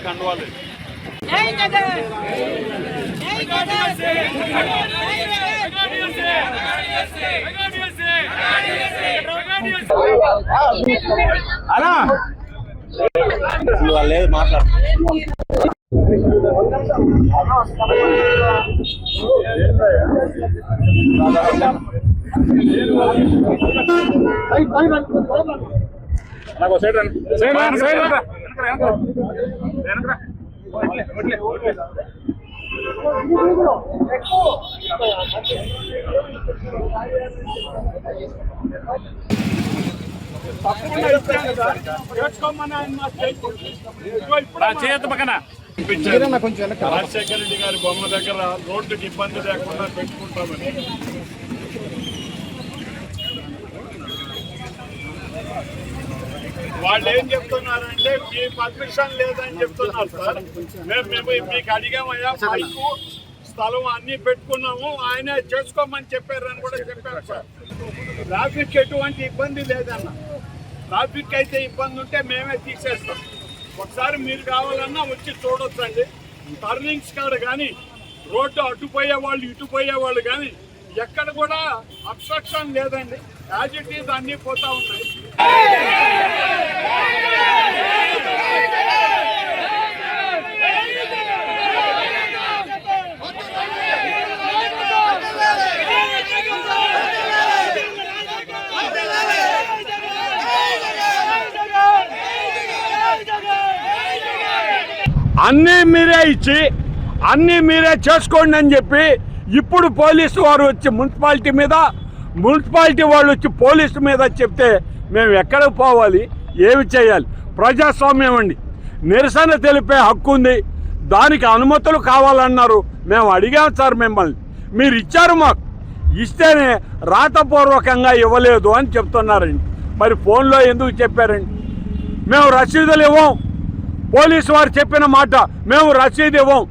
కండువాలేదు. లేదు మాట్లాడు. నాకు సైడ్ చేత పక్కన రాజశేఖర రెడ్డి గారి బొమ్మ దగ్గర రోడ్డుకి ఇబ్బంది లేకుండా పెట్టుకుంటామని వాళ్ళు ఏం చెప్తున్నారంటే మీ పర్మిషన్ లేదని చెప్తున్నారు సార్. మేము మీకు అడిగామయ్యా, బైకు స్థలం అన్ని పెట్టుకున్నాము, ఆయనే చేసుకోమని చెప్పారని కూడా చెప్పారు సార్. ట్రాఫిక్ ఎటువంటి ఇబ్బంది లేదన్న. ట్రాఫిక్ అయితే ఇబ్బంది ఉంటే మేమే తీసేస్తాం. ఒకసారి మీరు కావాలన్నా వచ్చి చూడొచ్చండి. టర్నింగ్స్ కాడ కానీ రోడ్డు అటుపోయే వాళ్ళు ఇటుపోయే వాళ్ళు కానీ ఎక్కడ కూడా అబ్స్ట్రక్షన్ లేదండి. యాజ్ ఇట్ ఈజ్ అన్నీ పోతా ఉన్నాయి. అన్నీ మీరే ఇచ్చి అన్నీ మీరే చేసుకోండి అని చెప్పి ఇప్పుడు పోలీసు వారు వచ్చి మున్సిపాలిటీ వాళ్ళు వచ్చి పోలీసు మీద చెప్తే మేము ఎక్కడికి పోవాలి, ఏమి చేయాలి? ప్రజాస్వామ్యం అండి, నిరసన తెలిపే హక్కు ఉంది. దానికి అనుమతులు కావాలన్నారు. మేము అడిగాం సార్ మిమ్మల్ని, మీరు ఇచ్చారు, మాకు ఇస్తేనే రాతపూర్వకంగా ఇవ్వలేదు అని చెప్తున్నారండి. మరి ఫోన్లో ఎందుకు చెప్పారండి? మేము రసీదులు ఇవ్వం. పోలీసు వారు చెప్పిన మాట, మేము రసీదు ఇవ్వం,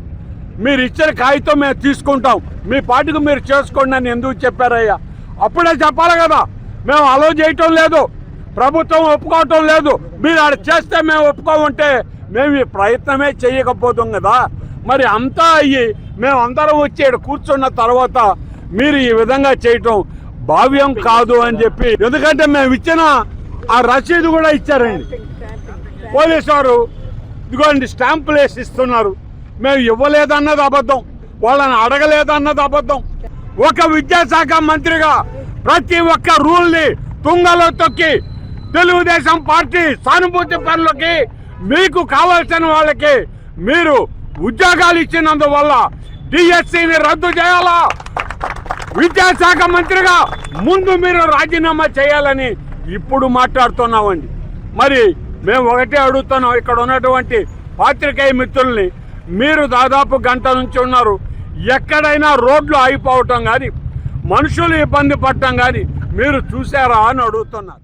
మీరు ఇచ్చిన కాగితం మేము తీసుకుంటాం, మీ పాటికి మీరు చేసుకోండి అని ఎందుకు చెప్పారయ్యా? అప్పుడే చెప్పాలి కదా. మేము అలో చేయటం లేదు, ప్రభుత్వం ఒప్పుకోవటం లేదు, మీరు ఆడ చేస్తే మేము ఒప్పుకోమంటే మేము ఈ ప్రయత్నమే చేయకపోతాం కదా. మరి అంతా అయ్యి మేము అందరం వచ్చి ఇక్కడ కూర్చున్న తర్వాత మీరు ఈ విధంగా చేయటం భావ్యం కాదు అని చెప్పి, ఎందుకంటే మేము ఇచ్చిన ఆ రసీదు కూడా ఇచ్చారండి పోలీసు వారు. ఇదిగోండి స్టాంపులు వేసి ఇస్తున్నారు. మేము ఇవ్వలేదన్నది అబద్ధం, వాళ్ళని అడగలేదన్నది అబద్ధం. ఒక విద్యాశాఖ మంత్రిగా ప్రతి ఒక్క రూల్ని తుంగలో తొక్కి తెలుగుదేశం పార్టీ సానుభూతి పనులకి మీకు కావాల్సిన వాళ్ళకి మీరు ఉద్యోగాలు ఇచ్చినందువల్ల డిఎస్సిని రద్దు చేయాలా? విద్యాశాఖ మంత్రిగా ముందు మీరు రాజీనామా చేయాలని ఇప్పుడు మాట్లాడుతున్నామండి. మరి మేము ఒకటే అడుగుతున్నాం, ఇక్కడ ఉన్నటువంటి పాత్రికేయ మిత్రుల్ని, మీరు దాదాపు గంట నుంచి ఉన్నారు, ఎక్కడైనా రోడ్లు ఆగిపోవటం కానీ మనుషులు ఇబ్బంది పడటం కానీ మీరు చూసారా అని అడుగుతున్నారు.